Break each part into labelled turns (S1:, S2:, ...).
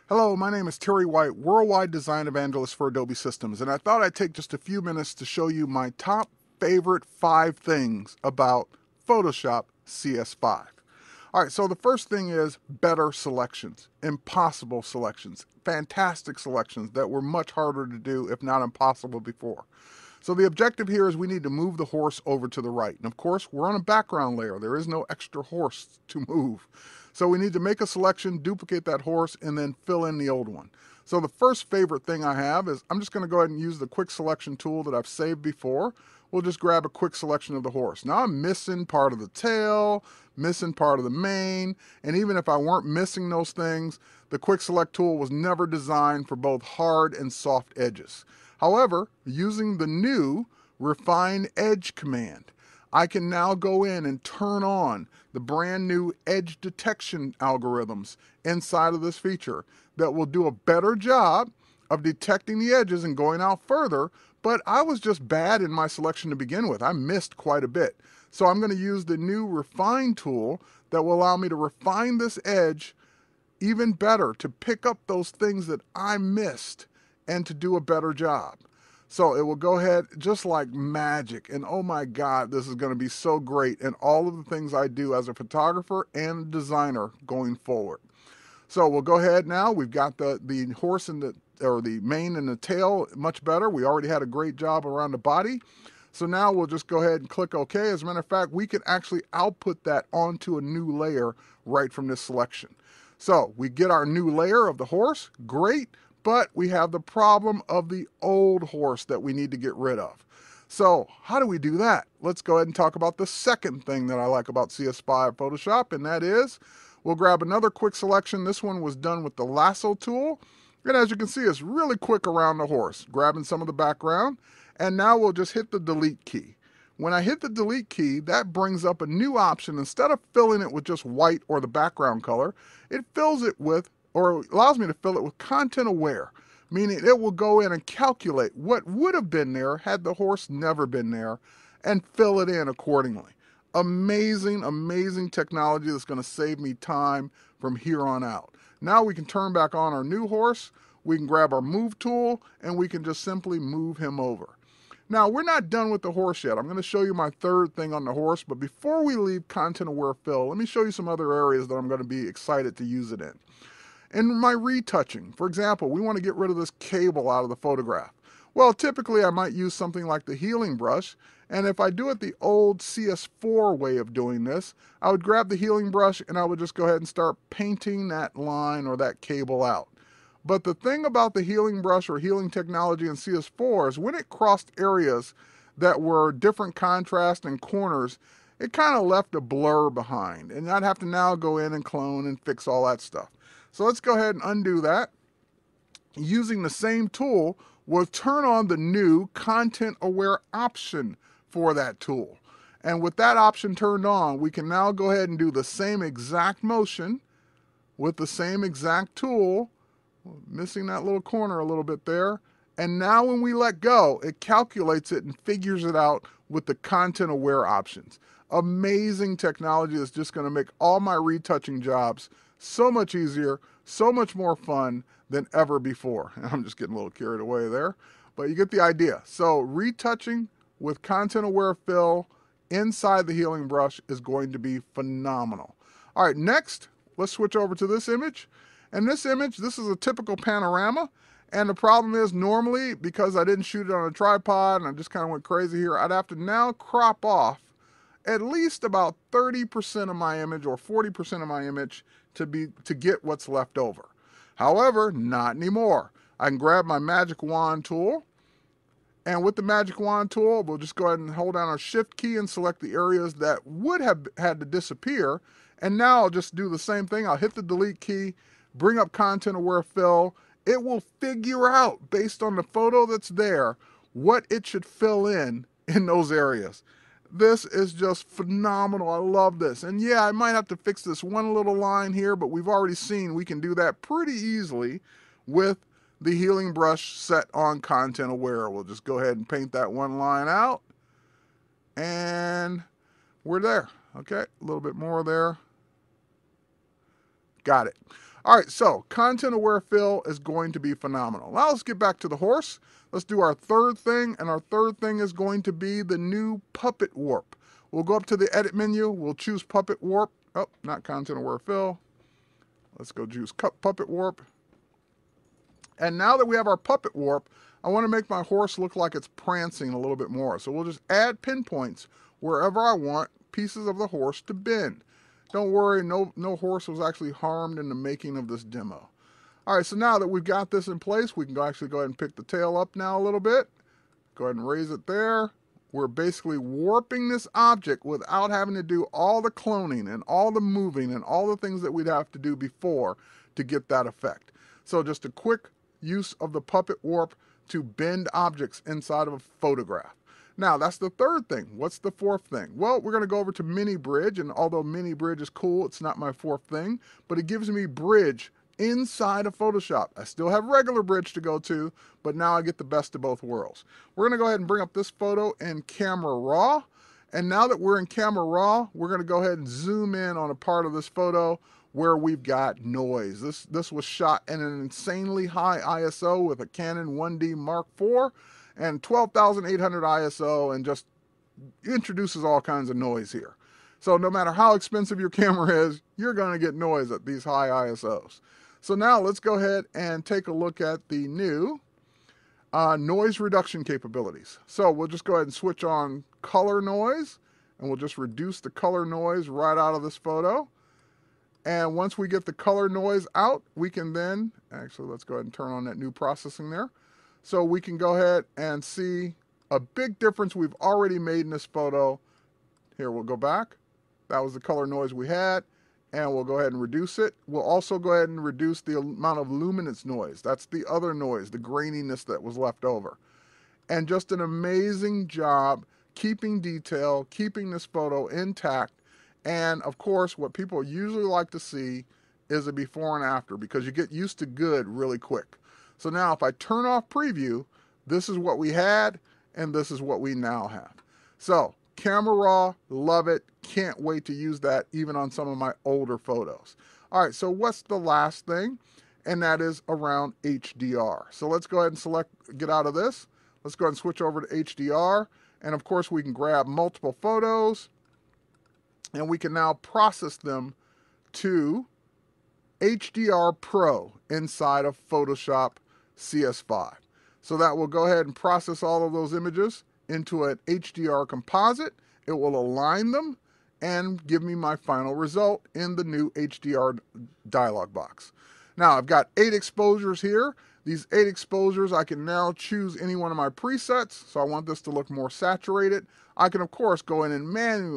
S1: Hello, my name is Terry White, Worldwide Design Evangelist for Adobe Systems, and I thought I'd take just a few minutes to show you my top favorite 5 things about Photoshop CS5. Alright, so the first thing is better selections, impossible selections, fantastic selections that were much harder to do, if not impossible before. So the objective here is we need to move the horse over to the right. And of course, we're on a background layer. There is no extra horse to move. So we need to make a selection, duplicate that horse, and then fill in the old one. So the first favorite thing I have is I'm just going to go ahead and use the quick selection tool that I've saved before. We'll just grab a quick selection of the horse. Now I'm missing part of the tail, missing part of the mane, and even if I weren't missing those things, the quick select tool was never designed for both hard and soft edges. However, using the new Refine Edge command, I can now go in and turn on the brand new edge detection algorithms inside of this feature that will do a better job of detecting the edges and going out further, but I was just bad in my selection to begin with. I missed quite a bit. So I'm going to use the new Refine tool that will allow me to refine this edge even better, to pick up those things that I missed and to do a better job. So it will go ahead just like magic, and oh my God, this is going to be so great in all of the things I do as a photographer and designer going forward. So we'll go ahead now. We've got the horse and the mane and the tail much better. We already had a great job around the body. So now we'll just go ahead and click OK. As a matter of fact, we can actually output that onto a new layer right from this selection. So we get our new layer of the horse, great, but we have the problem of the old horse that we need to get rid of. So how do we do that? Let's go ahead and talk about the second thing that I like about CS5 Photoshop, and that is we'll grab another quick selection. This one was done with the lasso tool, and as you can see, it's really quick around the horse, grabbing some of the background, and now we'll just hit the delete key. When I hit the delete key, that brings up a new option. Instead of filling it with just white or the background color, it fills it with, or allows me to fill it with content aware, meaning it will go in and calculate what would have been there had the horse never been there and fill it in accordingly. Amazing, amazing technology that's going to save me time from here on out. Now we can turn back on our new horse, we can grab our move tool, and we can just simply move him over. Now, we're not done with the horse yet. I'm going to show you my third thing on the horse, but before we leave content aware fill, let me show you some other areas that I'm going to be excited to use it in. In my retouching, for example, we want to get rid of this cable out of the photograph. Well, typically I might use something like the healing brush, and if I do it the old CS4 way of doing this, I would grab the healing brush and I would just go ahead and start painting that line or that cable out. But the thing about the healing brush or healing technology in CS4 is when it crossed areas that were different contrast and corners, it kind of left a blur behind, and I'd have to now go in and clone and fix all that stuff. So let's go ahead and undo that. Using the same tool, we'll turn on the new content aware option for that tool. And with that option turned on, we can now go ahead and do the same exact motion with the same exact tool, missing that little corner a little bit there. And now when we let go, it calculates it and figures it out with the content aware options. Amazing technology that's just going to make all my retouching jobs so much easier, so much more fun than ever before. And I'm just getting a little carried away there, but you get the idea. So retouching with content aware fill inside the healing brush is going to be phenomenal. All right, next, let's switch over to this image. And this image, this is a typical panorama. And the problem is normally, because I didn't shoot it on a tripod and I just kind of went crazy here, I'd have to now crop off at least about 30% of my image or 40% of my image to get what's left over. However, not anymore. I can grab my magic wand tool, and with the magic wand tool, we'll just go ahead and hold down our shift key and select the areas that would have had to disappear. And now I'll just do the same thing. I'll hit the delete key, bring up content aware fill. It will figure out, based on the photo that's there, what it should fill in those areas. This is just phenomenal. I love this. And yeah, I might have to fix this one little line here, but we've already seen we can do that pretty easily with the healing brush set on content aware. We'll just go ahead and paint that one line out, and we're there. Okay, a little bit more there. Got it. All right, so content-aware fill is going to be phenomenal. Now let's get back to the horse. Let's do our third thing, and our third thing is going to be the new Puppet Warp. We'll go up to the edit menu, we'll choose Puppet Warp. Oh, not content-aware fill. Let's go choose Puppet Warp. And now that we have our Puppet Warp, I want to make my horse look like it's prancing a little bit more. So we'll just add pinpoints wherever I want pieces of the horse to bend. Don't worry, no horse was actually harmed in the making of this demo. All right, so now that we've got this in place, we can actually go ahead and pick the tail up now a little bit. Go ahead and raise it there. We're basically warping this object without having to do all the cloning and all the moving and all the things that we'd have to do before to get that effect. So just a quick use of the Puppet Warp to bend objects inside of a photograph. Now, that's the third thing. What's the fourth thing? Well, we're going to go over to Mini Bridge, and although Mini Bridge is cool, it's not my fourth thing, but it gives me Bridge inside of Photoshop. I still have regular Bridge to go to, but now I get the best of both worlds. We're going to go ahead and bring up this photo in Camera Raw, and now that we're in Camera Raw, we're going to go ahead and zoom in on a part of this photo where we've got noise. This was shot in an insanely high ISO with a Canon 1D Mark IV and 12,800 ISO, and just introduces all kinds of noise here. So no matter how expensive your camera is, you're going to get noise at these high ISOs. So now let's go ahead and take a look at the new noise reduction capabilities. So we'll just go ahead and switch on color noise, and we'll just reduce the color noise right out of this photo. And once we get the color noise out, we can then, actually let's go ahead and turn on that new processing there. So we can go ahead and see a big difference we've already made in this photo. Here, we'll go back. That was the color noise we had, and we'll go ahead and reduce it. We'll also go ahead and reduce the amount of luminance noise. That's the other noise, the graininess that was left over. And just an amazing job keeping detail, keeping this photo intact. And of course, what people usually like to see is a before and after, because you get used to good really quick. So now if I turn off preview, this is what we had, and this is what we now have. So Camera Raw, love it. Can't wait to use that even on some of my older photos. All right, so what's the last thing? And that is around HDR. So let's go ahead and select, get out of this. Let's go ahead and switch over to HDR. And of course, we can grab multiple photos, and we can now process them to HDR Pro inside of Photoshop CS5. So that will go ahead and process all of those images into an HDR composite. It will align them and give me my final result in the new HDR dialog box. Now I've got 8 exposures here. These 8 exposures, I can now choose any one of my presets. So I want this to look more saturated. I can of course go in and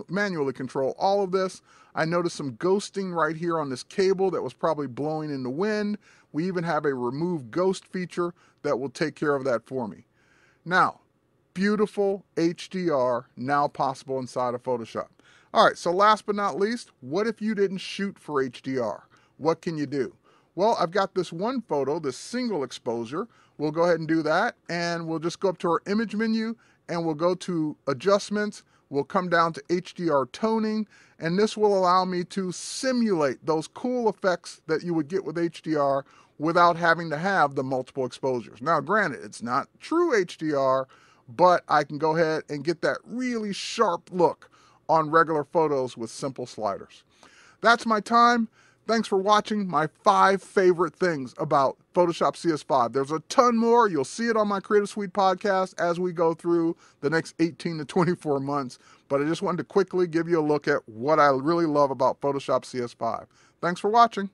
S1: manually control all of this. I noticed some ghosting right here on this cable that was probably blowing in the wind. We even have a remove ghost feature that will take care of that for me. Now, beautiful HDR now possible inside of Photoshop. All right, so last but not least, what if you didn't shoot for HDR? What can you do? Well, I've got this one photo, this single exposure. We'll go ahead and do that, and we'll just go up to our image menu, and we'll go to adjustments. We'll come down to HDR toning, and this will allow me to simulate those cool effects that you would get with HDR without having to have the multiple exposures. Now, granted, it's not true HDR, but I can go ahead and get that really sharp look on regular photos with simple sliders. That's my time. Thanks for watching my 5 favorite things about Photoshop CS5. There's a ton more. You'll see it on my Creative Suite podcast as we go through the next 18 to 24 months. But I just wanted to quickly give you a look at what I really love about Photoshop CS5. Thanks for watching.